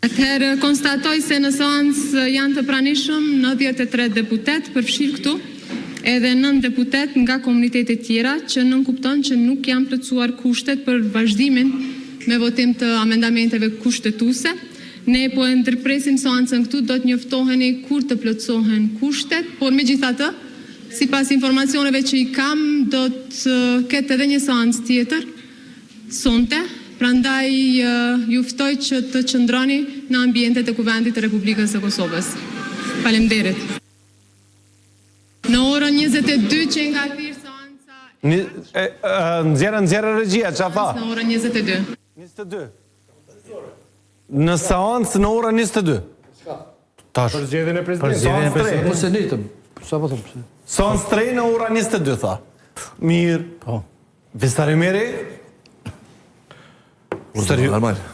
Atëherë konstatoj se në seancë janë të pranishëm 93 deputet përfshirë këtu, edhe 9 deputet nga komunitetet tjera që nënkupton që nuk janë plotësuar kushtet për vazhdimin me votim të amendamenteve kushtetuese. Ne po e ndërpresim seancën këtu, do të njoftoheni kur të plotësohen kushtet, por megjithatë, sipas informacioneve që i kam, do të ketë edhe një seancë tjetër sonte. Prandaj ju ftoj që të qëndroni në ambientet e Kuvendit të Republikës së Kosovës. Faleminderit. Në orën 22 që nga thirr seanca Nxjerrë regjia, çfarë tha? Në orën 22. 22. Në seancë në orën 22. Tash. Për zgjedhjen e presidentit. Po se nitëm. Sa po them? Seancë 3 në orën 22 tha. Mirë. Po. Vistarimeri? Normal.